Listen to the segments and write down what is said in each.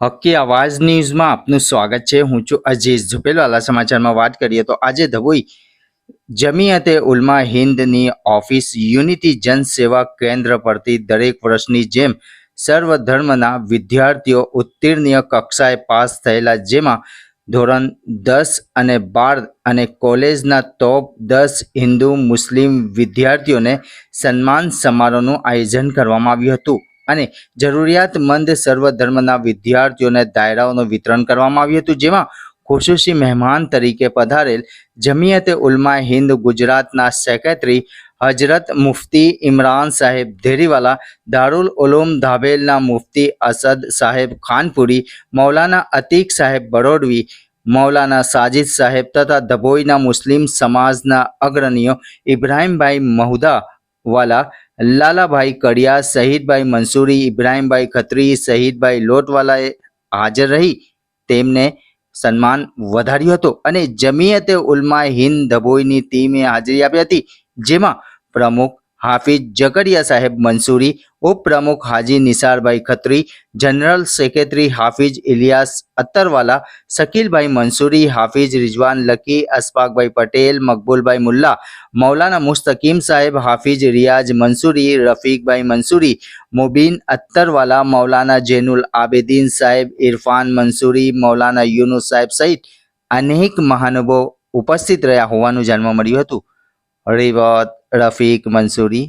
હકી આવાજ ન્યૂઝમાં આપનું સ્વાગત છે। હું છું અજીઝ। ઝુપેલવાલા સમાચારમાં વાત કરીએ તો આજે ધવોઈ જમિયતે ઉલમા હિન્દની ઓફિસ યુનિટી જનસેવા કેન્દ્ર પરથી દરેક વર્ષની જેમ સર્વધર્મના વિદ્યાર્થીઓ ઉત્તીર્ણ કક્ષાએ પાસ થયેલા, જેમાં ધોરણ 10 અને 12 અને કોલેજના ટોપ 10 હિન્દુ મુસ્લિમ વિદ્યાર્થીઓને સન્માન સમારોહનું આયોજન કરવામાં આવ્યું હતું અને જરૂરિયાતમંદ સર્વધર્મના વિદ્યાર્થીઓને દાયરાઓનું વિતરણ કરવામાં આવ્યું હતું, જેમાં ખુશૂસી મહેમાન તરીકે પધારેલ જમિયતે ઉલમા હિન્દ ગુજરાતના સેક્રેટરી હજરત મુફ્તી ઇમરાન સાહેબ ધેરીવાલા, દારુલ ઉલૂમ ધાબેલના મુફ્તી અસદ સાહેબ ખાનપુરી, મૌલાના અતીક સાહેબ બરોડવી, મૌલાના સાજિદ સાહેબ તથા ધભોઈના મુસ્લિમ સમાજના અગ્રણીઓ ઇબ્રાહીમભાઈ મહુદાવાલા, લાલાભાઈ કડિયા, શહીદભાઈ મંસૂરી, ઇબ્રાહીમભાઈ ખત્રી, શહીદભાઈ લોટવાલાએ હાજર રહી તેમને સન્માન વધાર્યું હતું અને જમિયતે ઉલમા હિન્દ ધભોઈની ટીમે હાજરી આપી હતી, જેમાં પ્રમુખ હાફિઝ જકરિયા સાહેબ મંસૂરી, ઉપપ્રમુખ હાજી નિસારભાઈ ખત્રી, જનરલ સેક્રેટરી હાફિઝ ઇલિયાસ અત્તરવાલા, શકીલભાઈ મંસૂરી, હાફિઝ રિઝવાન લકી, અશફાકભાઈ પટેલ, મકબૂલભાઈ મુલ્લા, મૌલાના મુસ્તકીમ સાહેબ, હાફિઝ રિયાઝ મંસૂરી, રફીકભાઈ મંસૂરી, મુબીન અત્તરવાલા, મૌલાના જૈનુલ આબેદીન સાહેબ, ઇરફાન મંસૂરી, મૌલાના યુનુસ સાહેબ સહિત અનેક મહાનુભાવો ઉપસ્થિત રહ્યા હોવાનું જાણવા મળ્યું હતું। રિવોત રફીક મંસૂરી।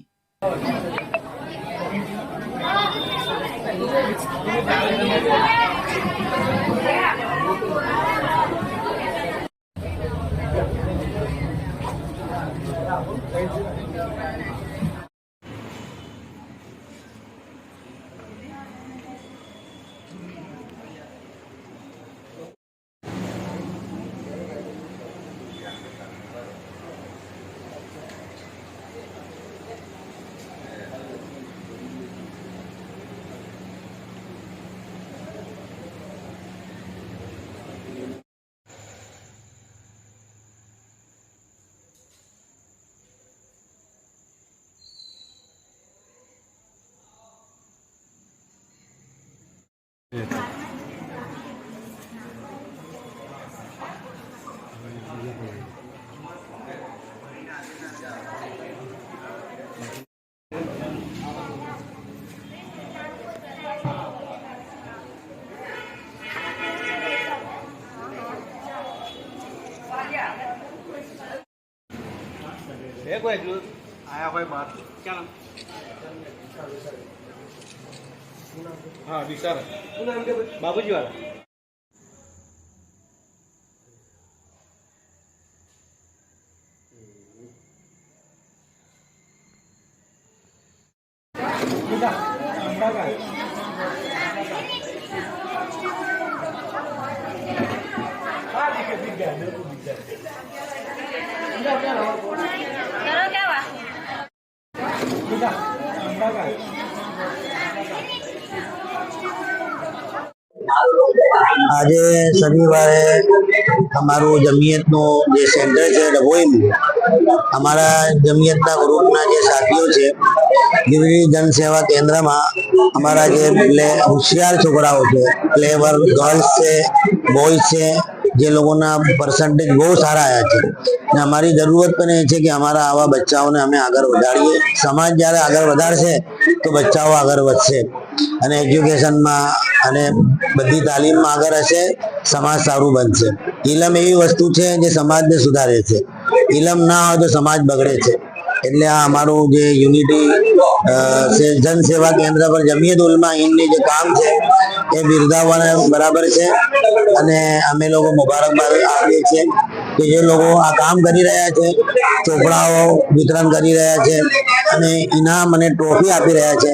कोई आया कोई बात क्या नाम? हाँ विशाल बाबूजी वाला આજે શનિવારે અમારું જમિયતનું જે સેન્ટર છે ડભોઈનું, અમારા જમિયતના ગ્રુપના જે સાથીઓ છે યુનિટી જનસેવા કેન્દ્રમાં અમારા જે હોશિયાર છોકરાઓ છે, ક્લેવર ગર્લ્સ છે, બોયઝ છે, જે લોકોના પર્સન્ટેજ બહુ સારા આવ્યા છે ને અમારી જરૂરત પણ એ છે કે અમારા આવા બચ્ચાઓને અમે આગળ વધારીએ। સમાજ જ્યારે આગળ વધારશે તો બચ્ચાઓ આગળ વધશે અને એજ્યુકેશનમાં અને બધી તાલીમમાં આગળ હશે, સમાજ સારું બનશે। ઇલમ એવી વસ્તુ છે જે સમાજને સુધારે છે, ઇલમ ના હોય તો સમાજ બગડે છે। એટલે આ અમારું જે યુનિટી જનસેવા કેન્દ્ર પર જમિયત ઉલમા હિન્દની જે કામ છે એ બિરદાવવાના બરાબર છે અને અમે લોકો મુબારકબાદ આપીએ છીએ કે જે લોકો આ કામ કરી રહ્યા છે, ચોપડાઓ વિતરણ કરી રહ્યા છે અને ઇનામ અને ટ્રોફી આપી રહ્યા છે।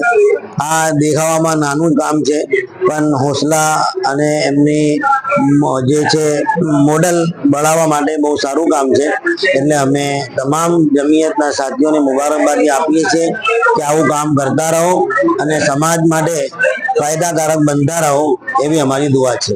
આ દેખાવામાં નાનું જ કામ છે પણ હોસલા અને એમની જે છે મોડલ बढ़ावा માટે બહુ સારું કામ છે। એટલે અમે તમામ જમિયતના સાથીઓને મુબારકબાદી આપીએ છીએ કે આવું કામ કરતા રહો અને સમાજ માટે ફાયદાકારક બનતા રહો, એવી અમારી દુઆ છે।